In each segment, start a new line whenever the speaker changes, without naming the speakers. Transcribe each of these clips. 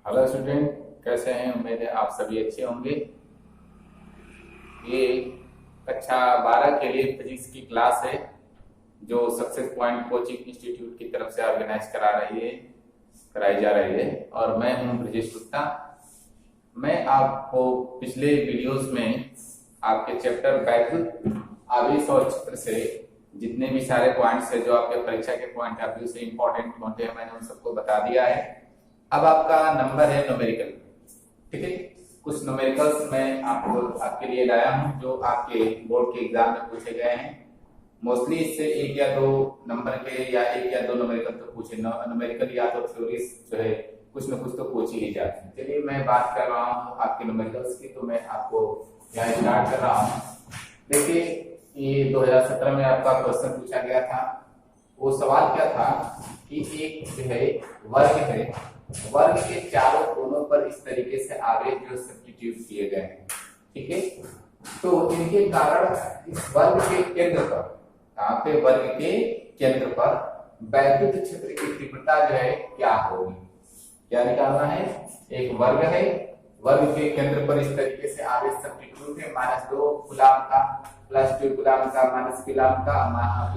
Hello student, कैसे हैं? उम्मीद है आप सभी अच्छे होंगे। ये कक्षा 12 के लिए फिजिक्स की क्लास है जो सक्सेस पॉइंट कोचिंग इंस्टीट्यूट की तरफ से ऑर्गेनाइज कराई जा रही है। और मैं हूं ब्रजेश गुप्ता। मैं आपको पिछले वीडियोस में आपके चैप्टर वैद्युत आवेश और क्षेत्र से जितने भी सारे पॉइंट्स है जो आपके परीक्षा के पॉइंट ऑफ व्यू से इंपॉर्टेंट होते हैं, मैंने उन सबको बता दिया है। अब आपका नंबर है न्यूमेरिकल। ठीक है, कुछ न्यूमेरिकल्स मैं आपके लिए लाया हूं जो आपके बोर्ड के एग्जाम में पूछे गए हैं। मोस्टली इससे एक या दो नंबर के या एक या दो न्यूमेरिकल तो पूछे। न्यूमेरिकल या तो थ्योरीज जो है कुछ न कुछ तो पूछ ही जाती है। चलिए मैं बात कर रहा हूँ आपके न्यूमेरिकल्स की, तो मैं आपको यहाँ स्टार्ट कर रहा हूँ। देखिए, ये 2017 में आपका क्वेश्चन पूछा गया था। वो सवाल क्या था कि एक जो है वर्ग है, वर्ग के चारों कोनों पर इस तरीके से आवेश जो सब्स्टिट्यूट किए गए हैं। ठीक है, तो इनके कारण इस वर्ग के केंद्र पर, यहाँ पे वर्ग के केंद्र पर वैद्युत क्षेत्र की तीव्रता जो है क्या होगी, क्या निकालना है। एक वर्ग है, वर्ग के केंद्र पर इस तरीके से आवेश सब्स्टिट्यूट है -2 कूलाम का, +2 कूलाम का, -कूलाम का,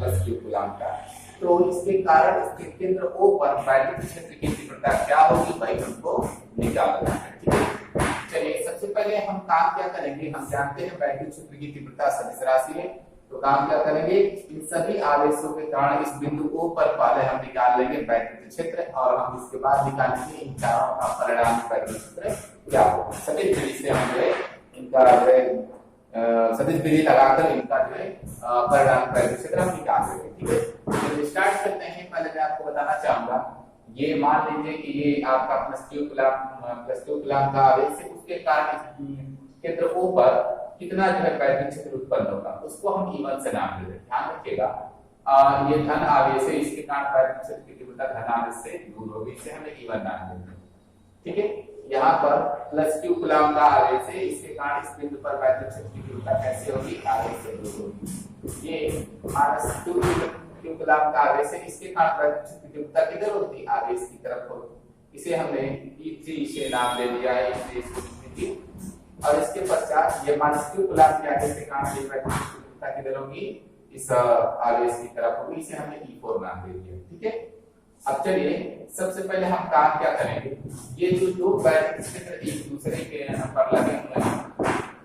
+2 कूलाम का। तो इसके कारण इसके केंद्र O पर वैद्युत क्षेत्र की तीव्रता क्या होगी भाई, हमको निकालना है। ठीक है, चलिए सबसे पहले हम काम क्या करेंगे। हम जानते हैं वैद्युत क्षेत्र की तीव्रता सदिश राशि है, तो काम क्या करेंगे, इन सभी आवेशों के कारण इस बिंदु O पर पहले हम निकाल लेंगे वैद्युत क्षेत्र, और हम इसके बाद निकालेंगे इन चारों का परिणाम वैद्युत क्षेत्र क्या होगा। सदिश विधि से हम जो है इनका जो है सदिश विधि लगाकर इनका जो है परिणाम वैद्युत क्षेत्र हम निकाल लेंगे। ठीक है, तो स्टार्ट करते हैं। पहले मैं आपको बताना चाहूंगा, ये मान लीजिए कि ये आपका +2 कूलाम का आवेश है, उसके कारण केंद्र O पर कितना जो है वैद्युत क्षेत्र उत्पन्न होगा, उसको हम E1 से नाम दे दें। ध्यान रखिएगा, ये धन आवेश है, इसके कारण वैद्युत क्षेत्र की तीव्रता धन आवेश से दूर होगी, इसे हमें E1 नाम देते हैं। ठीक है, यहाँ पर +2 कूलाम का आवेश है, इसके कारण इस बिंदु पर वैद्युत क्षेत्र की तीव्रता कैसे होगी, आवेश से दूर होगी। ये -2 कूलाम का आवेश है, इसके कारण वैद्युत क्षेत्र की तीव्रता किधर होगी, आवेश की तरफ होगी। इसे हमने E3 से नाम दे दिया है, इसलिए इसको लिखने की। और इसके पश्चात ये -2 कूलाम के आवेश के कारण वैद्युत क्षेत्र की तीव्रता किधर होगी, इस आवेश की तरफ होगी, इसे हमने E4 नाम दे दिया। ठीक है, अब चलिए सबसे पहले हम काम क्या करेंगे, ये जो दो वैद्युत क्षेत्र एक दूसरे के पर लगे हुए हैं,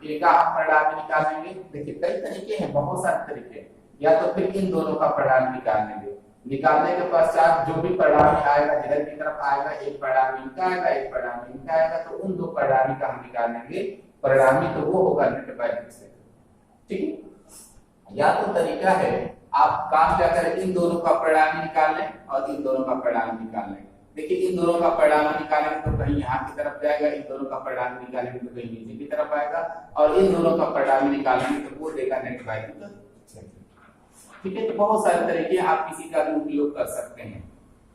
इनका हम परिणाम निकालेंगे। देखिए कई तरीके हैं, बहुत सारे तरीके हैं, या तो फिर इन दोनों का परिणाम निकाल लेंगे। निकालने के पश्चात जो भी परिणाम आएगा इधर की तरफ आएगा, एक परिणाम इनका आएगा, एक परिणाम इनका आएगा, तो उन दो परिणामी का हम निकाल लेंगे। परिणामी तो वो होगा नेट वैद्युत क्षेत्र। ठीक है, या तो तरीका है आप काम क्या करें, इन दोनों का परिणाम निकाल लें और इन दोनों का परिणाम निकाल लें। देखिए इन दोनों का परिणाम निकालेंगे तो कहीं यहाँ की तरफ जाएगा, इन दोनों का परिणाम निकालेंगे तो कहीं नीचे की तरफ आएगा, और इन दोनों का परिणाम निकालेंगे तो वो देगा नेट वैद्युत क्षेत्र। ठीक है, तो बहुत सारे तरीके आप किसी का भी उपयोग कर सकते हैं।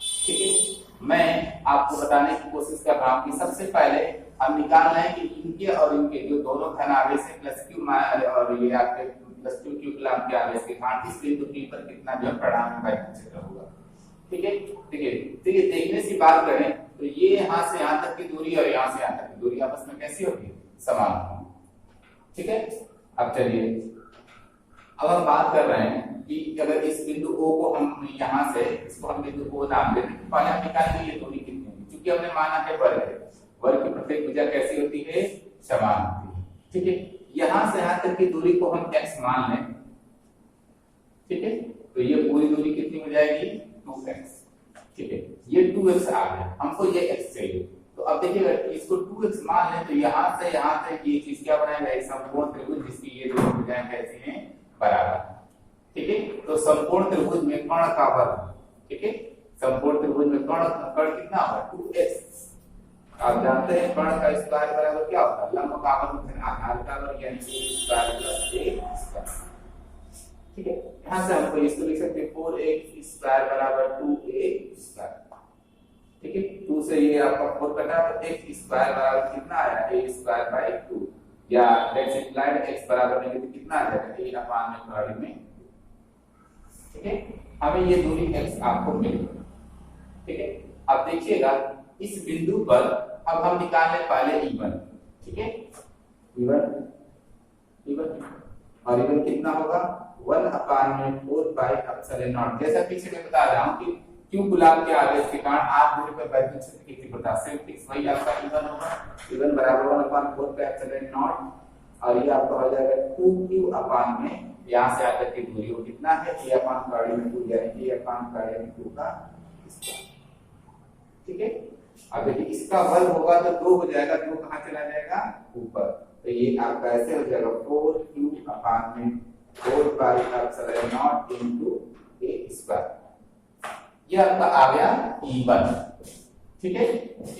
ठीक है, मैं आपको बताने की कोशिश कर रहा हूँ कि सबसे पहले हम निकाल रहे हैं कि इनके और इनके जो दोनों धन आवेश है +Q और ये आपके +2 कूलाम के आवेश के कारण इस बिंदु P पर कितना जो परिणाम वैद्युत क्षेत्र होगा। ठीक है, देखिए देखने से बात करें तो ये यहाँ से यहाँ तक की दूरी और यहाँ से यहाँ तक की दूरी आपस में कैसी होगी, समान होगी। ठीक है, अब चलिए अब हम बात कर रहे हैं कि अगर इस बिंदु O को हम यहाँ से इसको हम बिंदु O नाम देते हैं, पहले हम निकालेंगे ये दूरी कितनी है, क्योंकि हमने माना है वर्ग है, वर्ग की प्रत्येक भुजा कैसी होती है, समान होती है। ठीक है, यहां से यहां तक की दूरी को हम x मान लें। ठीक है, तो ये पूरी दूरी कितनी हो जाएगी, 2x। ठीक है, ये 2x आ गया, हमको ये x चाहिए। तो अब देखिए इसको 2x मान लें तो यहां से यहां तक ये चीज क्या बनाएगा, एक समकोण त्रिभुज जिसकी ये दोनों भुजाएं कैसी हैं, बराबर। ठीक है, तो समकोण त्रिभुज में कर्ण का वर्ग। ठीक है, समकोण त्रिभुज में कर्ण कितना होगा, 2x। आप जानते हैं कर्ण का स्क्वायर बराबर क्या होता है, लंब का वर्ग आधार का वर्ग, यानी स्क्वायर प्लस a स्क्वायर। ठीक है, यहां से हमको इसको लिख सकते हैं 4x स्क्वायर बराबर 2a स्क्वायर। ठीक है, 2 से ये आपका 4 कटा तो x स्क्वायर बराबर कितना आया, a स्क्वायर बाय 2, या लेट्स इंप्लाइड x बराबर में तो कितना आ जाएगा, a अपान में बराबर में। ठीक है, हमें ये दूरी x आपको मिल गई। ठीक है, अब देखिएगा इस बिंदु पर अब हम निकाल लें पहले E1, ठीक है, E1 और E1 कितना होगा 1/4 पाई एप्सिलॉन नॉट। जैसा पीछे मैं बता रहा हूँ कि क्यों गुलाब के आवेश के कारण आप दूरी पर वैद्युत क्षेत्र की तीव्रता से फिक्स वही आपका E1 होगा, E1 बराबर 1/4 पाई एप्सिलॉन नॉट और ये आपका हो जाएगा 2q अपान में यहाँ से आकर की दूरी वो कितना है a अपान कार्डियन 2 यानी a अपान कार्डियन 2 का स्क्वायर, ठीक है। अब देखिए इसका वर्ग होगा तो 2 हो जाएगा, 2 कहाँ चला जाएगा ऊपर, तो ये आपका ऐसे हो जाएगा 4q अपान में 4 pi epsilon not into a square. ये आपका आ गया E1, ठीक है।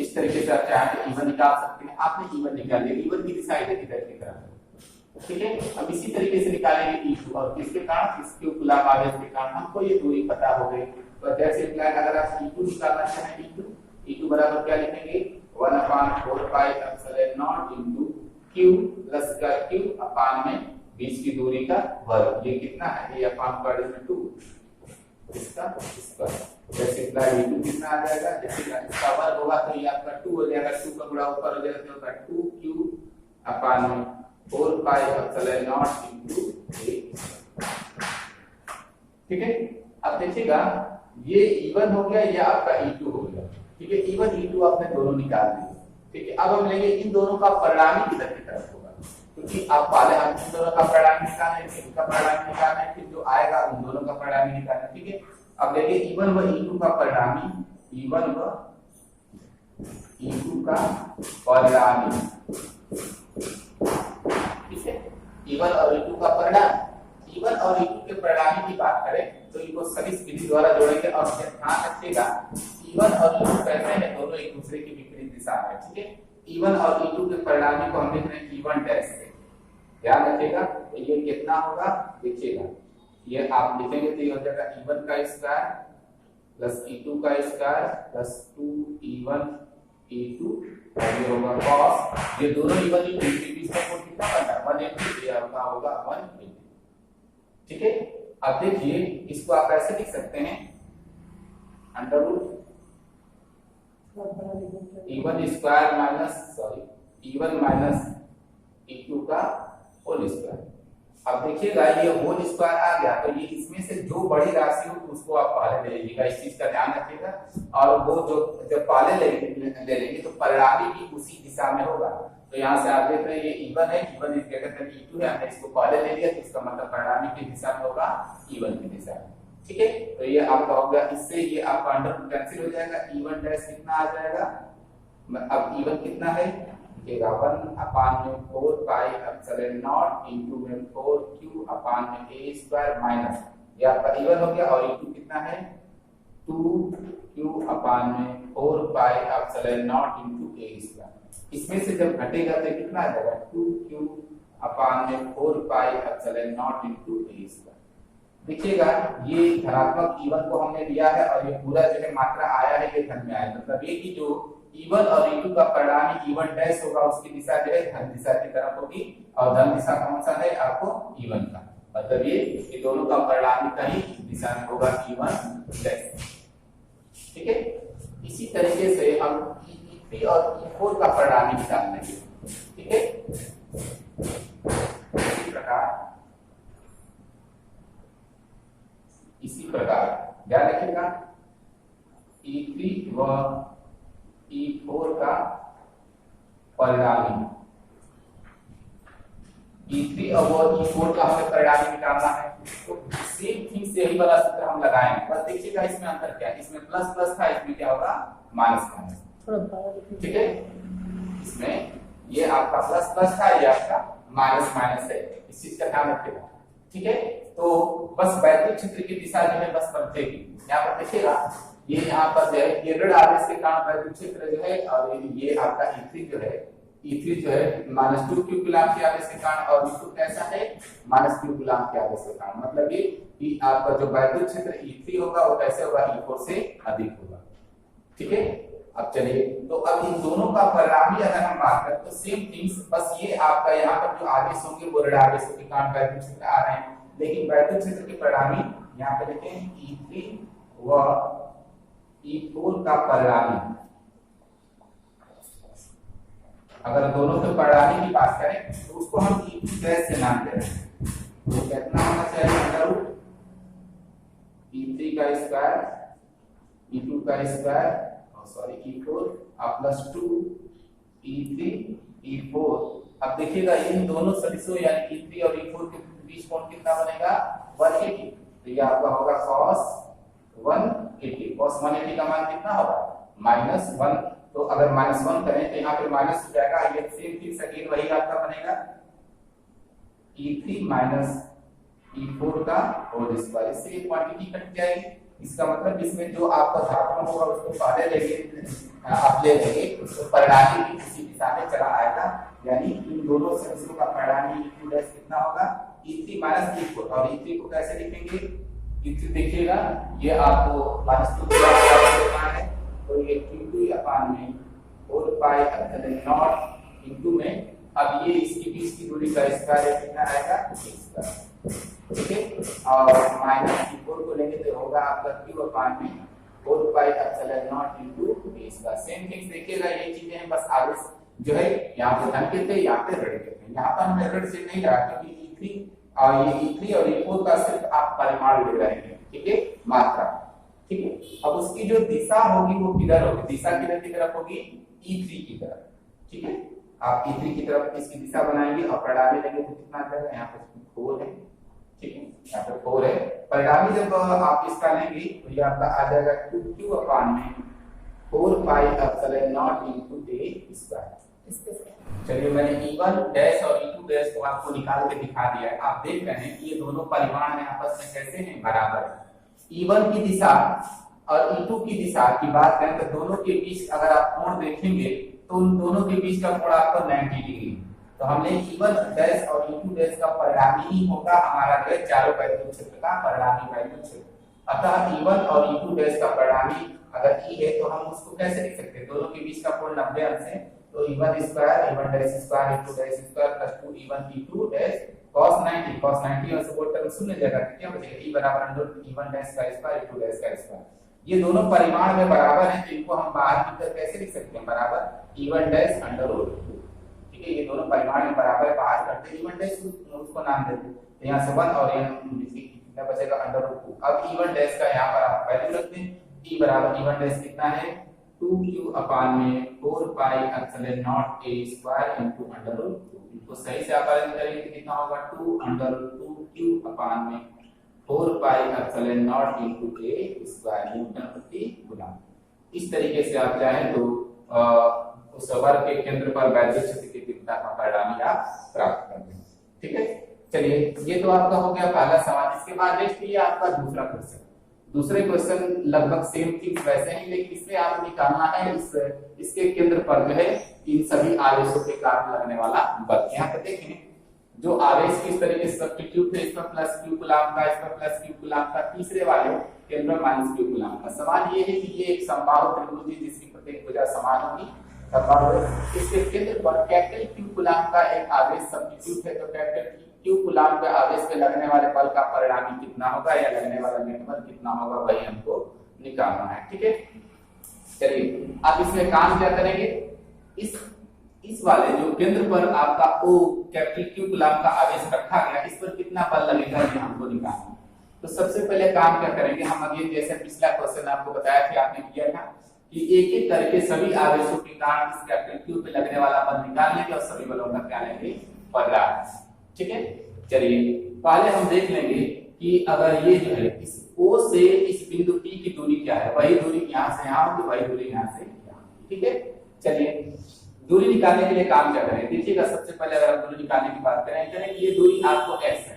इस तरीके से आप चाहे तो E1 निकाल सकते हैं। आपने E1 निकाल लिया, E1 की दिशा इधर की तरफ, ठीक है। अब इसी तरीके से निकालेंगे E2 और किसके कारण, इसके गुलाब आवेश के कारण हमको ये दूरी पता हो गई। तो जैसे अगर आप E2 निकालना चाहें, E2 बराबर क्या लिखेंगे 1/4 पाई epsilon not into q plus का q अपान में बीच की दूरी का वर्ग, ये कितना है a अपान कार्डियन 2 इसका स्क्वायर। जैसे E2 कितना आ जाएगा, जैसे इसका वर्ग होगा तो ये आपका 2 हो जाएगा, 2 का गुणा ऊपर हो जाएगा तो होगा 2q अपान में 4 pi epsilon not into a, ठीक है। अब देखिएगा ये E1 हो गया, ये आपका E2 हो गया, ठीक है। E1 E2 आपने दोनों निकाल दिए, ठीक है। अब हम लेंगे इन दोनों का परिणामी किधर की तरफ होगा, क्योंकि आप पहले हम इन दोनों का परिणामी निकालना है, इनका परिणामी निकालना है, फिर जो आएगा उन दोनों का परिणामी निकालना है, ठीक है। अब देखिए E1 व E2 का परिणामी, E1 व E2 का परिणामी, ठीक है। E1 और E2 का परिणाम, E1 और E2 के परिणामी की बात करें तो इनको सदिश विधि द्वारा जोड़ेंगे और ध्यान रखिएगा E1 और E2 कैसे हैं, दोनों एक दूसरे की विपरीत दिशा में, ठीक है। E1 और E2 के परिणामी को हम लिख रहे हैं E1 डैश से, ध्यान रखिएगा। तो ये कितना होगा देखिएगा, ये आप लिखेंगे तो ये हो जाएगा E1 का स्क्वायर प्लस E2 का स्क्वायर प्लस 2E1 E2 और ये होगा cos, ये दोनों E1 E2 के बीच में कोण कितना बनता है 180, ये आपका होगा 180, ठीक है। अब देखिए इसको आप ऐसे लिख सकते हैं under root E1 square minus E1 minus E2 का होल स्क्वायर। अब देखिएगा ये होल स्क्वायर आ गया तो ये इसमें से जो बड़ी राशि हो उसको आप पहले ले लीजिएगा, इस चीज का ध्यान रखिएगा। और वो जो जब पहले ले लेंगे तो परिणामी भी उसी दिशा में होगा। तो यहाँ से आप देख रहे हैं ये E1 है, E1 is greater than E2 है, हमने इसको पहले ले लिया तो इसका मतलब परिणामी की दिशा में होगा E1 की दिशा में, ठीक है। तो ये आपका हो गया, इससे ये आपका अंडर रूट कैंसिल हो जाएगा, E1 डैश कितना आ जाएगा, अब E1 कितना है 1/4 पाई एप्सिलॉन नॉट इनटू में 4q अपान में a स्क्वायर माइनस, ये आपका E1 हो गया, और E2 कितना है 2q अपान में 4 pi epsilon not into a square. इसमें से जब घटेगा तो कितना आ जाएगा 2q अपान में 4 pi epsilon not into a square. देखिएगा ये धनात्मक E1 को हमने लिया है और ये पूरा जो है मात्रा आया है ये धन में आया, मतलब ये कि जो E1 और E2 का परिणामी E1 डैश होगा उसकी दिशा जो है धन दिशा की तरफ होगी, और धन दिशा कौन सा है आपको E1 का, मतलब ये दोनों का परिणामी कहीं दिशा में होगा E1 डैश, ठीक है। इसी तरीके से हम E3 और E4 का परिणामी निकाल लेंगे, ठीक है। इसी प्रकार ध्यान रखिएगा E3 व E4 का परिणामी, E3 और E4 का हमें परिणामी निकालना है, तो सेम थिंग से यही वाला सूत्र हम लगाएंगे, बस देखिएगा इसमें अंतर क्या है, इसमें प्लस प्लस था, इसमें क्या होगा माइनस माइनस, ठीक है। इसमें ये आपका प्लस प्लस था, ये आपका माइनस माइनस है, इस चीज का ध्यान रखिएगा, ठीक है। तो बस वैद्युत क्षेत्र की दिशा जो है बस बदलेगी, यहाँ पर देखिएगा ये यहाँ पर जो है ये ऋण आवेश के कारण वैद्युत क्षेत्र जो है, और ये आपका E3 जो है -2q कूलम के आवेश के कारण, और E2 कैसा है -q कूलम के आवेश के कारण, मतलब ये कि आपका जो वैद्युत क्षेत्र E3 होगा वो कैसे होगा E4 से अधिक होगा, ठीक है। अब चलिए तो अब इन दोनों का परिणामी अगर हम बात करें तो सेम थिंग्स, बस ये आपका यहाँ पर जो आवेश होंगे वो ऋण आवेशों के कारण वैद्युत क्षेत्र आ रहे हैं, लेकिन वैद्युत क्षेत्र के परिणामी यहाँ पे देखें E3 व E4 का परिणामी, अगर दोनों के परिणामी की बात करें तो उसको हम E2 डैश से नाम दे रहे हैं। तो कितना होना चाहिए अंडर रूट E3 का स्क्वायर E2 का square sorry E4 plus 2 E3 E4। अब देखिएगा इन दोनों सदिशों यानी E3 और E4 के बीच कोण कितना बनेगा 180। तो ये आपका होगा cos 180। cos 180 का मान कितना होगा -1। तो अगर -1 करें तो यहाँ पे माइनस हो जाएगा। ये सेम चीज अगेन वही आपका बनेगा E3 माइनस E4 का होल स्क्वायर। इससे ये क्वांटिटी कट जाएगी। इसका मतलब इसमें जो आपका धातु होगा उसको पहले लेंगे आप ले लेंगे तो परिणामी भी इसी दिशा में चला आएगा। यानी इन दोनों सदिशों का परिणामी E2 डैश कितना होगा E3 माइनस E4। और E3 को कैसे लिखेंगे E3 देखिएगा ये आपको -2 है तो ये Q2 अपान में 4 पाई एप्सिलॉन नॉट इनटू में। अब ये इसके बीच की दूरी का स्क्वायर कितना आएगा 20 ठीक है। और -E4 को लेंगे तो होगा आपका Q अपान में 4 पाई एप्सिलॉन नॉट इनटू 20 का। सेम थिंग देखिएगा ये चीजें हैं बस आगे जो है यहाँ पे धन के थे यहाँ पे ऋण के थे। यहाँ पर हमने ऋण से नहीं रहा क्योंकि E3 और ये E3 और E4 का सिर्फ आप परिमाण ले रहे हैं ठीक है मात्रा ठीक है। अब उसकी जो दिशा होगी वो किधर होगी दिशा किधर की तरफ होगी E3 की तरफ ठीक है। आप E3 की तरफ इसकी दिशा बनाएंगे और परिणामी लेंगे तो कितना आ जाएगा यहाँ पे 4 है ठीक है। यहाँ पे 4 है। परिणामी जब आप इसका लेंगे तो ये आपका आ जाएगा Q अपान में 4 pi epsilon not into a square. चलिए मैंने E1 डैश और E2 डैश को आपको निकाल के दिखा दिया है। आप देख रहे हैं कि ये दोनों परिमाण में आपस में कैसे हैं बराबर है। E1 की दिशा और E2 की दिशा की बात करें तो दोनों के बीच अगर आप कोण देखेंगे तो उन दोनों के बीच का कोण आपको 90 डिग्री। तो हमने E1 डैश और E2 डैश का परिणामी ही होगा हमारा जो है चारों वैद्युत क्षेत्र का परिणामी वैद्युत क्षेत्र। अतः E1 और E2 डैश का परिणामी अगर E है तो हम उसको कैसे लिख सकते हैं दोनों के बीच का कोण 90 अंश है। तो E1 square E1 dash square E2 dash square plus 2 E1 E2 dash cos 90 और सपोर्ट करके शून्य जगह क्या बचेगा E बराबर अंडर E1 डैश का स्क्वायर E2 डैश का स्क्वायर। ये दोनों परिमाण में बराबर हैं तो इनको हम बाहर की तरफ कैसे लिख सकते हैं बराबर E1 डैश अंडर रूट ठीक है। ये दोनों परिमाण में बराबर बाहर करते हैं E1 डैश उसको नाम देते हैं तो यहाँ से 1 और कितना बचेगा अंडर रूट 2। अब E1 डैश का यहाँ पर आप वैल्यू रखते हैं E बराबर E1 डैश कितना है 2Q अपान में 4 pi epsilon naught a square into under root 2। इनको सही से आप अरेंज करेंगे तो कितना होगा 2 अंडर रूट 2Q अपान में 4 pi epsilon not into a square Newton प्रति कूलम। इस तरीके से आप चाहें तो उस वर्ग के केंद्र पर वैद्युत क्षेत्र की तीव्रता का परिणामी आप प्राप्त कर लें ठीक है। चलिए ये तो आपका हो गया पहला सवाल। इसके बाद नेक्स्ट ये आपका दूसरा क्वेश्चन। दूसरे क्वेश्चन लगभग सेम चीज वैसे ही लेकिन इसमें आप निकालना है इसके केंद्र पर जो है इन सभी आवेशों के कारण लगने वाला बल। यहाँ पे देखें जो आवेश किस तरीके से सब्स्टिट्यूट है इसमें प्लस Q कूलम का इसमें प्लस Q कूलम का तीसरे वाले केंद्र में माइनस Q कूलम का। सवाल ये है कि ये एक समबाहु त्रिभुज है जिसकी प्रत्येक भुजा समान होगी। इसके केंद्र पर कैपिटल Q कूलम का एक आवेश सब्स्टिट्यूट है तो कैपिटल Q कूलम के आवेश पे लगने वाले बल का परिणामी कितना होगा या लगने वाला नेट बल कितना होगा वही हमको निकालना है ठीक है। चलिए आप इसमें काम क्या करेंगे इस वाले जो केंद्र पर आपका O कैपिटल Q कूलम का आवेश रखा गया इस पर कितना बल लगेगा ये हमको निकालना है। तो सबसे पहले काम क्या करेंगे हम अभी जैसे पिछला क्वेश्चन आपको बताया था आपने किया था कि एक एक करके सभी आवेशों के कारण इस कैपिटल Q पे लगने वाला बल निकाल लेंगे और सभी बलों का क्या लेंगे परिणाम ठीक है। चलिए पहले हम देख लेंगे कि अगर ये जो है इस O से इस बिंदु P की दूरी क्या है वही दूरी यहाँ से यहाँ होगी वही दूरी यहाँ से यहाँ ठीक है। चलिए दूरी निकालने के लिए काम क्या करें देखिएगा सबसे पहले अगर दूरी निकालने की बात करें कि ये दूरी आपको x है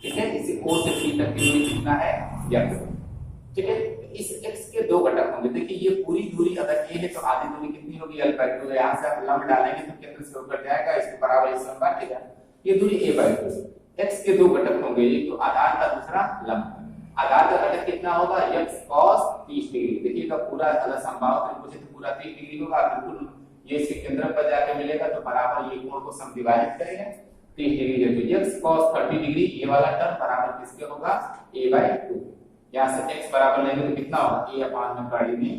ठीक है। इसे O से P तक की दूरी कितना है x ठीक है। इस x के दो घटक होंगे देखिए ये पूरी दूरी अगर a है तो आधी दूरी कितनी होगी l/2। यहाँ से आप लंब डालेंगे तो केंद्र से होकर जाएगा इसके बराबर इस लंब काटेगा ये दूरी a/2। x के दो घटक होंगे एक तो आधार का दूसरा लंब। आधार का घटक कितना होगा x cos 30 डिग्री। देखिएगा पूरा अगर समबाहु त्रिभुज है तो पूरा 30 डिग्री होगा बिल्कुल ये इसके केंद्र पर जाके मिलेगा तो बराबर ये कोण को समद्विभाजित करेंगे 30 डिग्री है तो x cos 30 डिग्री ये वाला टर्म बराबर किसके होगा a/2। यहाँ से x बराबर लेंगे तो कितना होगा a/√3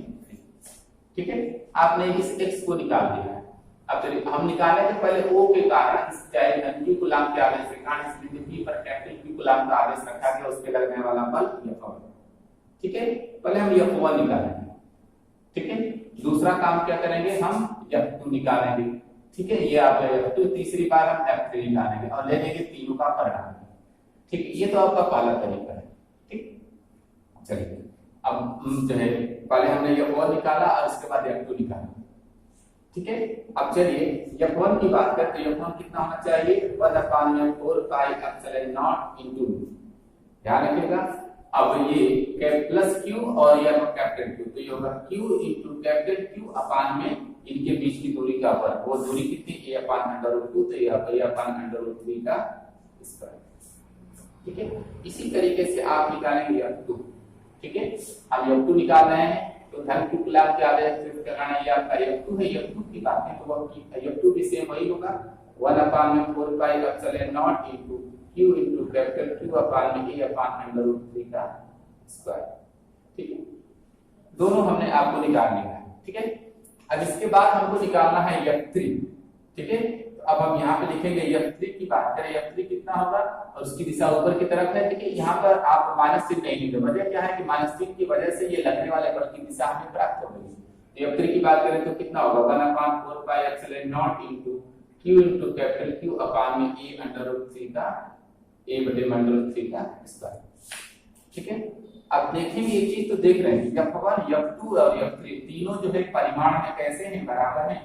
ठीक है। आपने इस x को निकाल दिया है अब चलिए हम निकाले थे पहले O के कारण इस चाहे Q कूलम के आवेश के कारण इस बिंदु P पर कैपिटल Q कूलम का आवेश रखा गया, उसके लगने वाला बल F1। ठीक है, पहले हम F1 निकालेंगे। ठीक है, दूसरा काम क्या करेंगे, हम F2 निकालेंगे। ठीक है, ये आप F2, तीसरी बार हम F3 निकालेंगे और ले लेंगे तीनों का परिणाम। ठीक है, ये तो आपका पहला तरीका है। ठीक, चलिए अब जो है पहले हमने F1 निकाला और उसके बाद F2 निकाला। ठीक है, अब चलिए F1 की बात करते हैं। F1 कितना होना चाहिए, 1/4 पाई एप्सिलॉन नॉट इनटू, ध्यान रखिएगा। अब ये प्लस Q और ये कैपिटल Q, तो ये होगा Q इनटू कैपिटल Q अपान में इनके बीच की दूरी का फर्क, वो दूरी कितनी, a अपान √2, तो ये a अपान √3 का स्क्वायर। ठीक है, इसी तरीके से आप निकालेंगे F2। ठीक है, हम F2 निकाल रहे हैं तो धन Q कूलम के आवेश से कराना, ये आपका F2 है। F2 की बात है तो वह F2 भी सेम वही होगा, 1/4 पाई epsilon not into Q into capital Q अपान में a अपान √3 का स्क्वायर। ठीक है, दोनों हमने आपको निकालने का है। ठीक है, अब इसके बाद हमको निकालना है F3। ठीक है, तो अब हम यहाँ पे लिखेंगे F3 की बात करें, F3 कितना होगा और उसकी दिशा ऊपर की तरफ है। ठीक है, यहाँ पर आप माइनस चिन्ह नहीं लिखे, वजह क्या है कि माइनस चिन्ह की वजह से ये लगने वाले बल की दिशा हमें प्राप्त हो गई। तो F3 की बात करें तो कितना होगा, 1/4 पाई epsilon not into Q into capital Q अपान में a/√3 का a/√3 का स्क्वायर। ठीक है, अब देखेंगे एक चीज तो देख रहे हैं F1, F2 और F3 तीनों जो है परिमाण में कैसे हैं, बराबर हैं।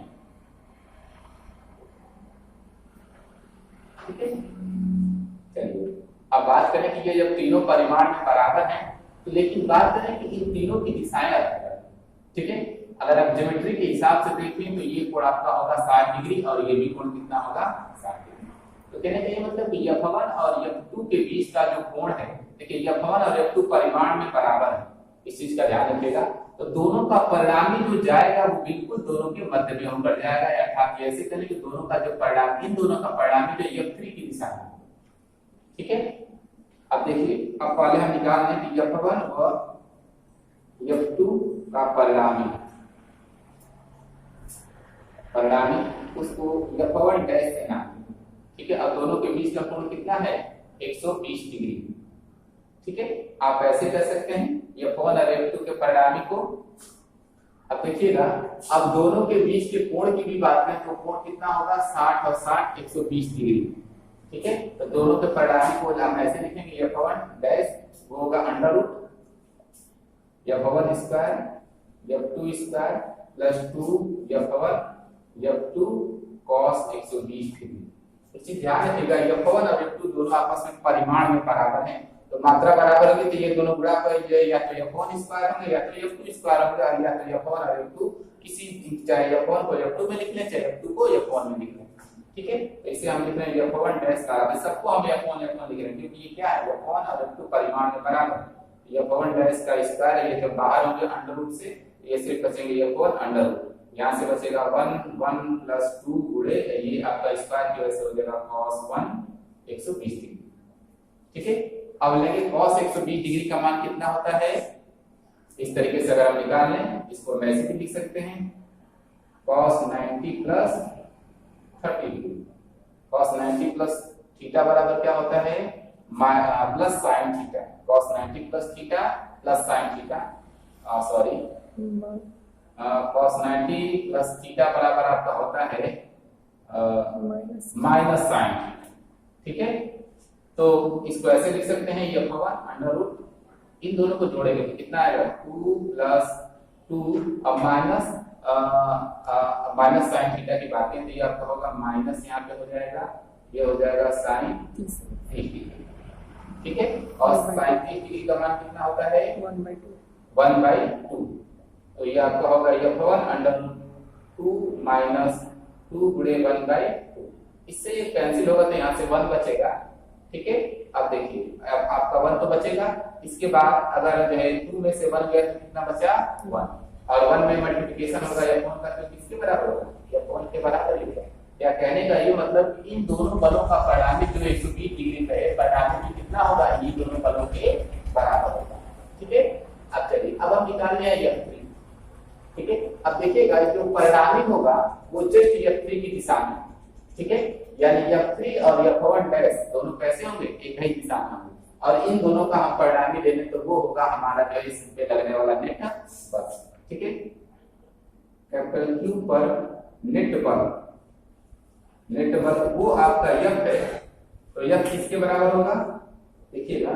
ठीक है, चलिए अब बात करें कि ये जब तीनों परिमाण में बराबर हैं तो लेकिन बात करें कि इन तीनों की दिशाएं अलग हैं। ठीक है, अगर आप ज्योमेट्री के हिसाब से देखें तो ये कोण आपका होगा 60 डिग्री और ये भी कोण कितना होगा, 60 डिग्री। तो कहने का ये मतलब कि F1 और F2 के बीच का जो कोण है, देखिए F1 और F2 परिमाण में बराबर है, इस चीज का ध्यान रखिएगा। तो दोनों का परिणामी जो जाएगा वो बिल्कुल दोनों के मध्य में होकर जाएगा, अर्थात ऐसे करें कि दोनों का जो परिणाम, इन दोनों का परिणामी जो F3 की दिशा है। ठीक है, अब देखिए अब पहले हम निकाल लें कि F1 और F2 का परिणामी उसको F1 डैश से नाम। ठीक है, अब दोनों के बीच का कोण कितना है, 120 डिग्री। ठीक है, आप ऐसे कर सकते हैं F1 और F2 के परिणामी को। अब देखिएगा, अब दोनों के बीच के कोण की भी बात करें तो कोण कितना होगा, 60 और 60 120 डिग्री। ठीक है, तो दोनों के परिणामी को हम ऐसे लिखेंगे F1 डैश, वो होगा under F1 square F2 square plus 2 F2 cos 120 degree. इसी ध्यान रखिएगा F1 और F2 दोनों आपस में परिमाण में बराबर हैं, तो मात्रा बराबर होगी तो ये दोनों गुणा कर या तो F1 स्क्वायर होंगे या तो F2 स्क्वायर होंगे, या तो F1 और F2 किसी, चाहे F1 को F2 में लिख लें चाहे F2 को F1 में लिख लें। ठीक है, तो इसे हम लिख रहे हैं F1 डैश का, सबको हम F1 लिख रहे हैं क्योंकि ये क्या है, F1 और F2 परिमाण में बराबर है। F1 डैश का स्क्वायर, ये जब बाहर होंगे अंडर रूट से, ये सिर्फ बचेंगे F1 अंडर रूट, यहाँ से बचेगा 1 प्लस 2 गुणे ये आपका स्क्वायर की वजह से हो जाएगा cos 1 120 डिग्री। ठीक है, अब लेंगे cos 120 डिग्री का मान कितना होता है, इस तरीके से अगर हम निकाल लें, इसको हम ऐसे भी लिख सकते हैं cos 90 plus 30 degree. cos 90 plus theta बराबर क्या होता है, plus sin theta. cos 90 plus theta plus sin theta, sorry cos 90 plus theta बराबर आपका होता है माइनस sin थीटा। ठीक है, तो इसको ऐसे लिख सकते हैं F1 अंडर रूट, इन दोनों को जोड़ेंगे तो कितना आएगा 2 प्लस 2 अब माइनस sin थीटा की बात करें तो ये आपका होगा माइनस, यहाँ पे हो जाएगा, ये हो जाएगा sin 30। ठीक है, और sin 30 का मान कितना होता है 1/2, तो ये आपका होगा F1 अंडर रूट 2 माइनस 2 गुणे 1/2। इससे ये कैंसिल होगा तो यहाँ से 1 बचेगा। ठीक है, अब देखिए अब आपका 1 तो बचेगा, इसके बाद अगर जो है 2 में से 1 गया तो कितना बचा 1, और 1 में मल्टीप्लिकेशन होगा F1 का तो किसके बराबर होगा, F1 के बराबर ही होगा। क्या कहने का ये मतलब इन दोनों बलों का परिणामी जो 120 डिग्री का है, परिणामी कितना होगा, ये दोनों बलों के बराबर होगा। ठीक है, अब चलिए अब हम निकाल रहे हैं F3। ठीक है, अब देखिएगा जो परिणामी परिणामी होगा वो जस्ट F3 की दिशा में, ठीक है, यानी F3 और F1 डैश दोनों कैसे होंगे, एक ही दिशा में होंगे, और इन दोनों का हम परिणामी लेने तो वो होगा हमारा जो इस पे लगने वाला नेट बल, ठीक है। कैपिटल Q पर नेट बल वो आपका F है, तो F किसके बराबर होगा, देखिएगा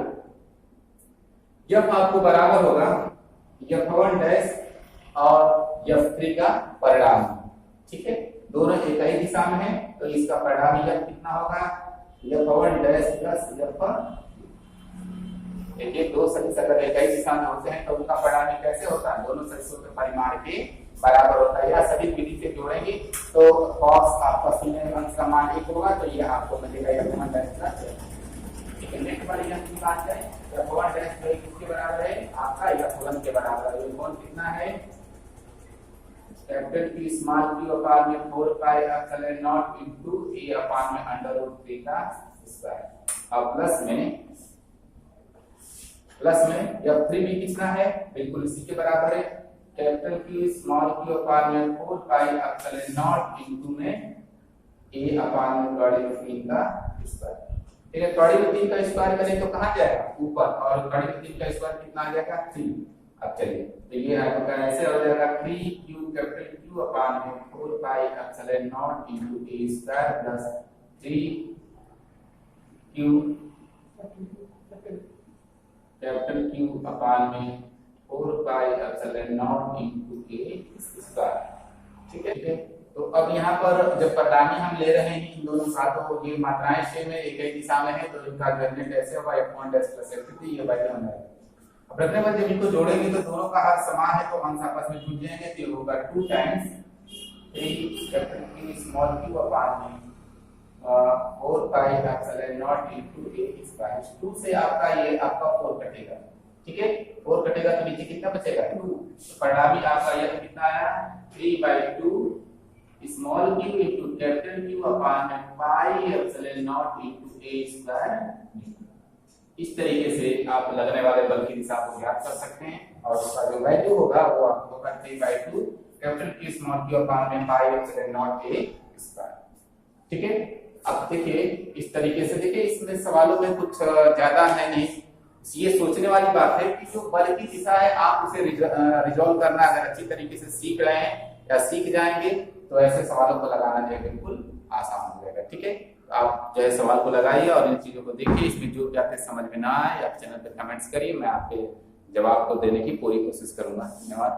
F आपको बराबर होगा F1 डैश और F3 का परिणाम, ठीक है, दोनों एक ही दिशा में है, तो इसका परिणामी F कितना होगा, F1 डैश प्लस F1। देखिए दो सदिश अगर एक ही दिशा में होते हैं तो उनका परिणामी कैसे होता है, दोनों सदिशों के परिमाण के बराबर होता है, या सभी विधि से जोड़ेंगे तो cos आपका शून्य अंश का मान 1 होगा, तो ये आपको मिलेगा F1 डैश प्लस, ठीक है। नेट पर यह की बात है, F1 डैश जो किसके बराबर है, आपका F1 के बराबर है। F1 कितना है, कैपिटल P स्मॉल q अपान में 4 pi epsilon not into a अपान में अंडर रूट 3 का स्क्वायर, अब प्लस में F3 भी कितना है, बिल्कुल इसी के बराबर है, कैपिटल Q स्मॉल q अपान में 4 पाई एप्सिलॉन नॉट इनटू में a अपान में बड़े रूट 3 का स्क्वायर, ठीक है। बड़े रूट 3 का स्क्वायर करें तो कहां जाएगा, ऊपर, और बड़े रूट 3 का स्क्वायर कितना आ जाएगा, 3। अब चलिए तो ये आपका ऐसे हो जाएगा 3q कैपिटल Q अपान में 4 pi epsilon not into a square plus 3q capital Q अपान में 4 pi epsilon not into a square, ठीक है। तो अब यहाँ पर जब परिणामी हम ले रहे हैं इन दोनों का, तो ये मात्राएं सेम है, एक ही दिशा में है, तो इनका निर्णय कैसे होगा, F1 डैश प्लस F3 ये वैल्यू होना है। अब रखने पर जब इनको जोड़ेंगे तो दोनों का हर समान है, तो अंश आपस में जुड़ जाएंगे, तो ये होगा 2 times 3 capital Q small q अपान में 4 pi epsilon not into a square, 2 से आपका ये आपका 4 कटेगा, ठीक है, 4 कटेगा तो नीचे कितना बचेगा, 2, तो परिणामी आपका यह कितना आया 3/2 small q into capital Q अपान में पाई epsilon not into a square. इस तरीके से आप लगने वाले बल की दिशा को ज्ञात कर सकते हैं, और उसका जो वैल्यू होगा वो आपको होगा 3/2 कैपिटल Q स्मॉल q अपान में पाई एप्सिलॉन नॉट a स्क्वायर, ठीक है। अब देखिए इस तरीके से, देखिए इसमें सवालों में कुछ ज्यादा है नहीं, ये सोचने वाली बात है कि जो बल की दिशा है आप उसे रिजॉल्व करना अगर अच्छी तरीके से सीख रहे हैं या सीख जाएंगे तो ऐसे सवालों को लगाना जो है बिल्कुल आसान हो जाएगा, ठीक है। आप जो है सवाल को लगाइए और इन चीजों को देखिए, इसमें जो भी आपके समझ में ना आए आप चैनल पर कमेंट्स करिए, मैं आपके जवाब को देने की पूरी कोशिश करूंगा। धन्यवाद।